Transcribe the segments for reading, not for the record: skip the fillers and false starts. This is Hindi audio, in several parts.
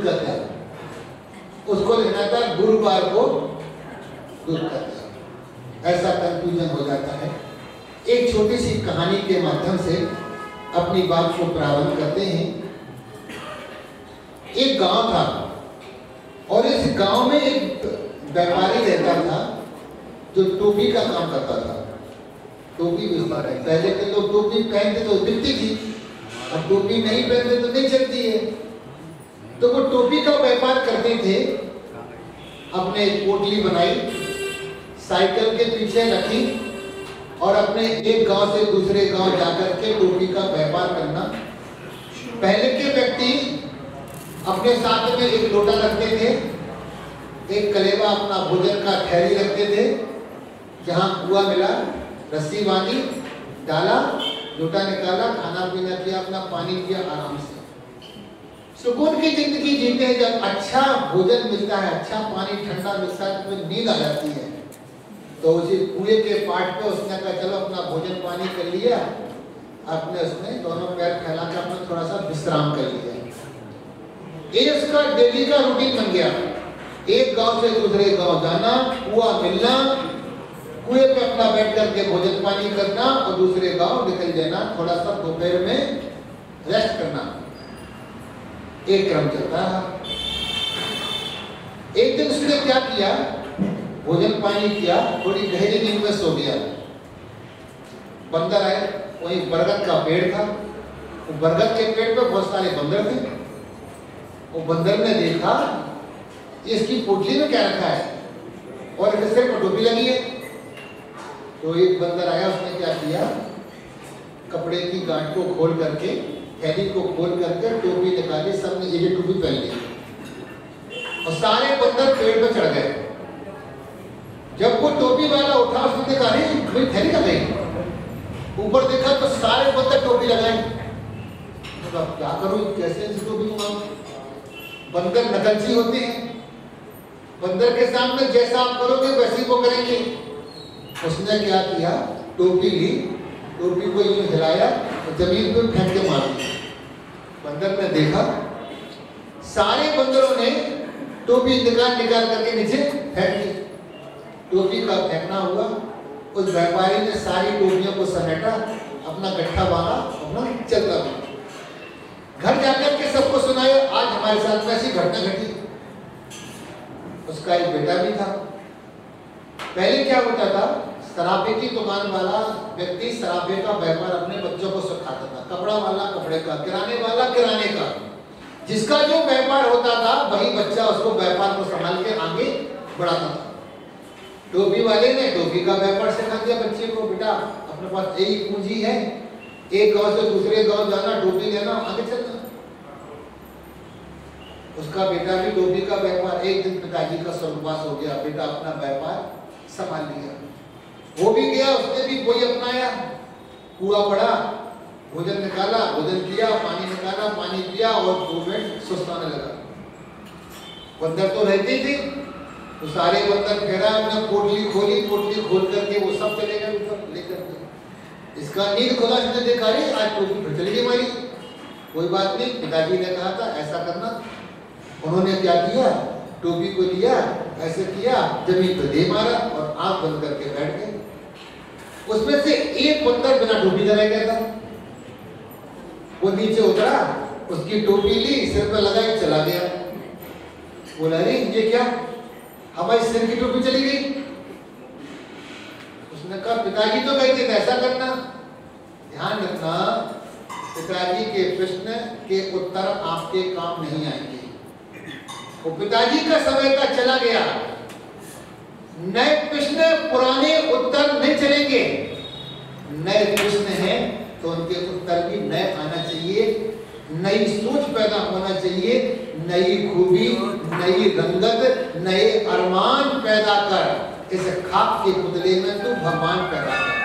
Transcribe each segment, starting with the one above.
करता है, उसको लिखना था गुरुवार को दूध करता है। ऐसा कंफ्यूजन हो जाता है। एक छोटी सी कहानी के माध्यम से अपनी बात को प्रारंभ करते हैं। एक गांव था और इस गांव में एक व्यापारी रहता था जो टोपी का काम करता था। टोपी बेचता है। पहले के लोग टोपी पहनते तो बिकती थी, अब टोपी नहीं पहनते तो नहीं चलती है। तो वो टोपी का व्यापार करते थे। अपने एक पोटली बनाई, साइकिल के पीछे रखी और अपने एक गांव से दूसरे गांव जाकर के टोपी का व्यापार करना। पहले के व्यक्ति अपने साथ में एक लोटा रखते थे, एक कलेवा अपना भोजन का थैली रखते थे, जहां कुआ मिला, रस्सी बांधी, डाला, लोटा निकाला, खाना पीना किया, अपना पानी पिया, आराम से सुकून की जिंदगी जीते हैं। जब अच्छा भोजन मिलता है, अच्छा पानी ठंडा मिलता है तो नींद आ जाती है। तो उसी कुएं के पाट पे उसने कहा चलो अपना भोजन पानी कर लिया, अपने उसने दोनों पैर फैला कर अपना थोड़ा सा विश्राम कर लिया। ये उसका डेली का रूटीन बन गया। एक गांव से दूसरे गांव जाना, कुआं मिलना, कुएं पे अपना बैठ करके भोजन पानी करना और दूसरे गांव निकल जाना, थोड़ा सा दोपहर में रेस्ट करना। एक क्रम चलता है। एक दिन उसने क्या किया, भोजन पानी किया, थोड़ी गहरी नींद में सो गया। बंदर आए, वहीं बरगद का पेड़ था, वो बरगद के पेड़ पे बहुत सारे बंदर थे। वो बंदर ने देखा इसकी पोटली में क्या रखा है और इसके सिर पर टोपी लगी है। तो एक बंदर आया, उसने क्या किया, कपड़े की गांठ को खोल करके, थैली को खोल करके टोपी निकाली, सबने एक टोपी पहन ली और सारे बंदर पेड़ पे चढ़ गए। जब वो टोपी वाला उठा, उसने देखा अरे मेरी थैली कहाँ गई। ऊपर देखा तो सारे बंदर टोपी लगाए। तो क्या करूं, कैसे इस टोपी को? बंदर नकलची होते हैं, बंदर के सामने जैसा आप करोगे वैसे वो करेंगे। उसने क्या किया, टोपी ली, टोपी को यूं हिलाया और जमीन पे फेंक के मार दिया। बंदर ने देखा, सारे बंदरों ने टोपी निकाल करके नीचे फेंक दी। टोपी का फेंकना हुआ, उस व्यापारी ने सारी टोपियों को समेटा, अपना गट्ठा बांधा, अपना चलता गया। घर जाकर के सबको सुनाया आज हमारे साथ में ऐसी घटना घटी। उसका एक बेटा भी था। पहले क्या होता था, सराफे की दुकान वाला व्यक्ति सराफे का व्यापार अपने बच्चों को सिखाता था, कपड़ा वाला कपड़े का, किराने वाला किराने का। जिसका जो व्यापार होता था वही बच्चा उसको व्यापार को संभाल के आगे बढ़ाता था। टोपी वाले ने टोपी का व्यापार सिखा दिया बच्चे को, बेटा अपने पास यही पूंजी है, एक गांव से दूसरे गांव जाना, टोपी लेना, आगे चलना। उसका बेटा भी टोपी का व्यापार, एक दिन पिताजी का स्वर्गवास हो गया, बेटा अपना व्यापार संभाल लिया। वो भी गया, उसने भी कोई अपनाया, कुआं पड़ा, भोजन निकाला, भोजन किया, पानी निकाला, पानी पिया और 2 मिनट सुस्ताने लगा। बंदर तो रहते थे, तो सारे बंदर फेरा, हमने पोटली खोली, पोटली खोल करके वो सब चले गए ऊपर लेकर के। इसका नींद खुला, इसने देखा अरे आज टोपी फिर चली गई हमारी। कोई बात नहीं, पिताजी ने कहा था ऐसा करना। उन्होंने क्या किया, टोपी को लिया, ऐसे किया, जमीन पर दे मारा और आंख बंद करके बैठ गए। उसमें से एक बंदर बिना टोपी का रह गया था। वो नीचे उतरा, उसकी टोपी ली, सिर पर लगाई, चला गया। बोला अरे ये क्या, हमारी सिर की टोपी चली गई। उसने कहा पिताजी तो कहते थे ऐसा करना। ध्यान रखना, पिताजी के प्रश्न के उत्तर आपके काम नहीं आएंगे। वो पिताजी का समय का चला गया, नए प्रश्न पुराने उत्तर नहीं चलेंगे। नए प्रश्न हैं तो उनके उत्तर भी नए आना चाहिए, नई सोच पैदा होना चाहिए, नई खूबी, नई रंगत, नए अरमान पैदा कर। इस खाक के पुतले में तू भगवान पैदा कर।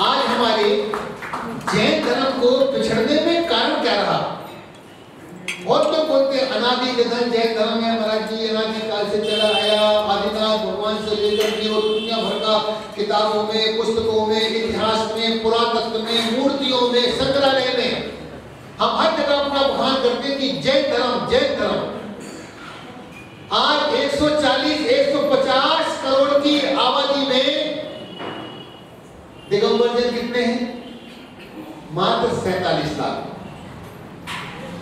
आज हमारे जैन धर्म को पिछड़ने में कारण क्या रहा? बहुत तो बोलते अनादि निधन जैन धर्म है महाराज जी, अनादि काल से चला आया, आदिनाथ भगवान से लेकर के और दुनिया भर का किताबों में, पुस्तकों में, इतिहास में, पुरातत्व में, मूर्तियों में, संग्रहालय में हम हर जगह अपना बखान करते हैं कि जैन धर्म, जैन धर्म। 47 लाख।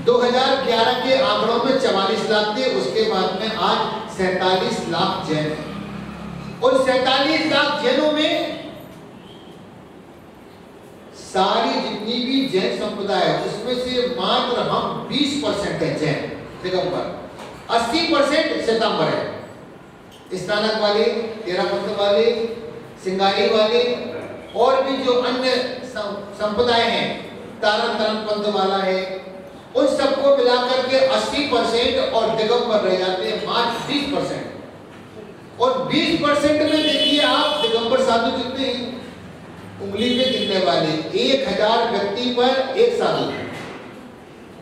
2011 के आंकड़ों में 44 लाख थे, उसके बाद में आज 47 लाख जैन हैं। और 47 लाख जैनों में सारी जितनी भी जैन संप्रदाय है उसमें से मात्र हम 20% है जैन दिगंबर, 80% श्वेतांबर है। स्नातक वाले, तेरापंथ वाले, सिंगारी वाले और भी जो अन्य संप्रदाय हैं, तारण पंथ वाला है, उन सबको मिलाकर के 80% और दिगंबर रह जाते हैं मात्र 20%। और 20% में देखिए आप दिगंबर साधु जितने हैं उंगली पे गिनने वाले 1000 व्यक्ति पर एक साधु,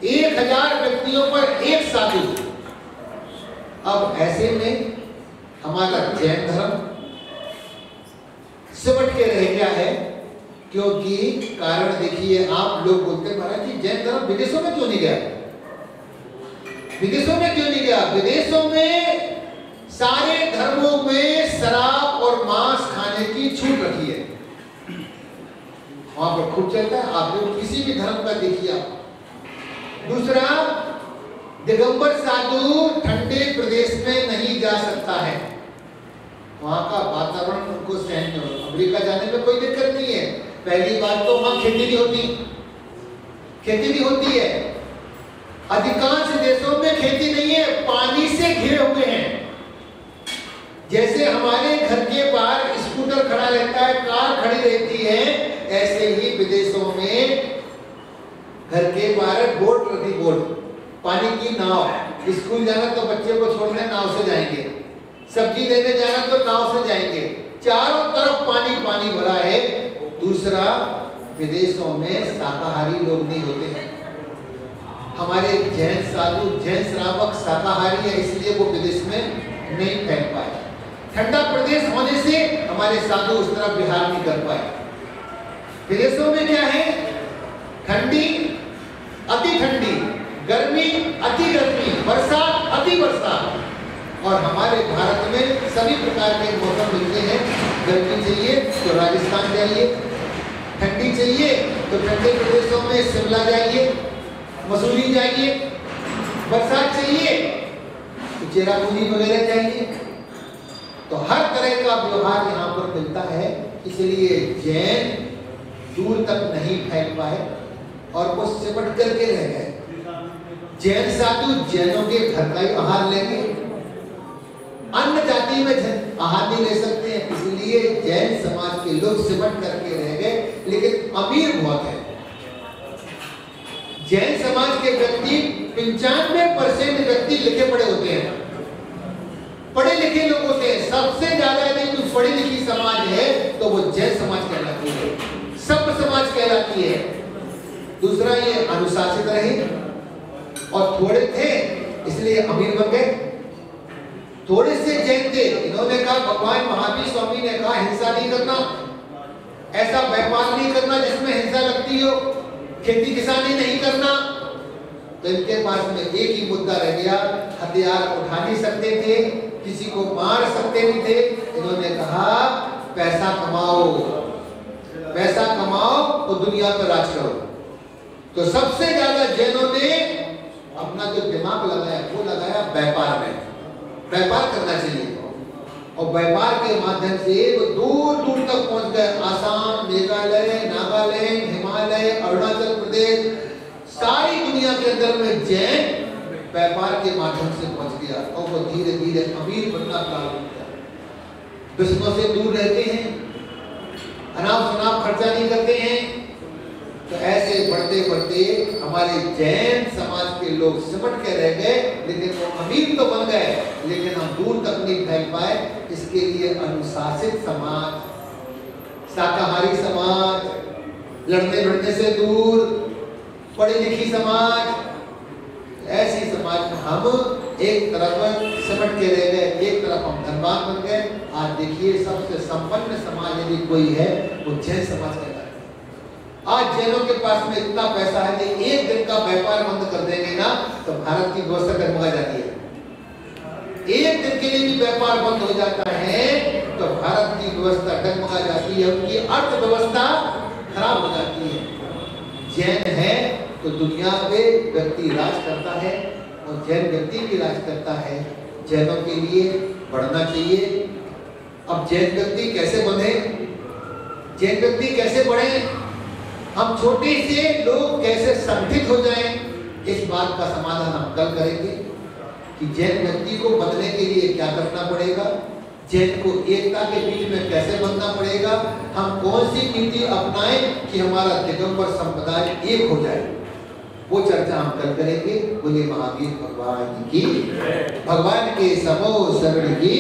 1000 व्यक्तियों पर एक साधु। अब ऐसे में हमारा जैन धर्म सिमट के रह गया है, क्योंकि कारण देखिए आप लोग बोलते हैं महाराज जी जैन धर्म विदेशों में क्यों नहीं गया? विदेशों में क्यों नहीं गया? विदेशों में सारे धर्मों में शराब और मांस खाने की छूट रखी है, वहां पर खूब चलता है। आप लोग किसी भी धर्म का देखिए। दूसरा, दिगंबर साधु ठंडे प्रदेश में नहीं जा सकता है, वहां का वातावरण उनको सहन नहीं होता। अमेरिका जाने में कोई दिक्कत नहीं है। पहली बात तो वहां खेती नहीं होती, खेती नहीं होती है। अधिकांश देशों में खेती नहीं है, पानी से घिरे हुए हैं। जैसे हमारे घर के बाहर स्कूटर खड़ा रहता है, कार खड़ी रहती है, ऐसे ही विदेशों में घर के बाहर बोट रखी, बोट पानी की नाव। स्कूल जाना तो बच्चे को छोड़ने नाव से जाएंगे, सब्जी लेने जाना तो नाव से जाएंगे, चारों तरफ पानी पानी भरा है। दूसरा, विदेशों में शाकाहारी लोग नहीं होते हैं। हमारे जैन साधु, जैन श्रावक शाकाहारी है, इसलिए वो विदेश में नहीं फैल पाए। ठंडा प्रदेश होने से हमारे साधु उस तरह विहार नहीं कर पाए। विदेशों में क्या है? ठंडी, अति ठंडी, गर्मी, अति गर्मी, बरसात, अति बरसात। और हमारे भारत में सभी प्रकार के मौसम मिलते हैं। गर्मी चाहिए तो राजस्थान जाइए, ठंडी चाहिए तो ठंडे प्रदेशों में शिमला जाइए, मसूरी जाइए, बरसात चाहिए तो चेरापूंजी वगैरह जाइए। तो हर तरह का व्यवहार यहाँ पर मिलता है, इसलिए जैन दूर तक नहीं फैल पाए और वो सिमट करके रह गए। जैन साधु जैनों के घर का ही आहार लेंगे, अन्य जाति में आहार नहीं ले सकते हैं, इसलिए जैन समाज के लोग सिमट करके रह गए। लेकिन अमीर बहुत है। जैन समाज के व्यक्ति 95% व्यक्ति लिखे पढ़े होते हैं, पढ़े लिखे लोग होते हैं। सबसे ज्यादा यदि कोई पढ़ी लिखी समाज है तो वो जैन समाज कहलाती है, सभ्य समाज कहलाती है। दूसरा, ये अनुशासित रहे और थोड़े थे इसलिए अमीर बन गए। थोड़े से जैन थे, इन्होंने कहा, भगवान महावीर स्वामी ने कहा हिंसा नहीं करना, ऐसा व्यापार नहीं करना जिसमें हिंसा लगती हो, खेती किसानी नहीं करना। तो इनके पास में एक ही मुद्दा रह गया, हथियार उठा नहीं सकते थे, किसी को मार सकते नहीं थे। इन्होंने कहा पैसा कमाओ, पैसा कमाओ तो दुनिया पर राज करो। तो सबसे ज्यादा जैनों ने अपना जो दिमाग लगाया वो लगाया व्यापार में। व्यापार करना चाहिए और व्यापार के माध्यम से वो दूर दूर तक पहुंच गए। आसाम, मेघालय, नागालैंड, हिमालय, अरुणाचल प्रदेश, सारी दुनिया के अंदर में जैन व्यापार के माध्यम से पहुंच गया और वो धीरे धीरे अमीर बनना प्रारंभ किया। दुश्मनों से दूर रहते हैं, अनाप शनाप खर्चा नहीं करते हैं। तो ऐसे बढ़ते बढ़ते हमारे जैन समाज के लोग सिमट के रह गए, लेकिन वो अमीर तो बन गए, लेकिन हम दूर तक नहीं फैल पाए। इसके लिए अनुशासित समाज, शाकाहारी समाज, लड़ने भिड़ने से दूर, पढ़ी लिखी समाज, ऐसी समाज में हम एक तरफ सिमट के रह गए, एक तरफ हम धनवान बन गए। आज देखिए सबसे संपन्न समाज यदि कोई है वो जैन समाज कहलाता है। आज जैनों के पास में इतना पैसा है कि एक दिन का व्यापार बंद कर देंगे ना तो भारत की व्यवस्था डगमगा जाती है। एक दिन के लिए भी व्यापार बंद हो जाता है तो भारत की व्यवस्था डगमगा जाती है, उनकी अर्थव्यवस्था खराब हो जाती है। जैन है तो दुनिया पे व्यक्ति राज करता है और जैन व्यक्ति भी राज करता है। जैनों के लिए बढ़ना चाहिए। अब जैन व्यक्ति कैसे बने, जैन व्यक्ति कैसे बढ़े, हम छोटे से लोग कैसे संगठित हो जाएं, इस बात का समाधान हम कल करेंगे कि जैन व्यक्ति को बनने के लिए क्या करना पड़ेगा, जैन को एकता के बीच में कैसे बनना पड़ेगा, हम कौन सी नीति अपनाएं कि हमारा दिगंबर संप्रदाय एक हो जाए, वो चर्चा हम कल करेंगे। बोलिए महावीर भगवान की, भगवान के समो शरण की।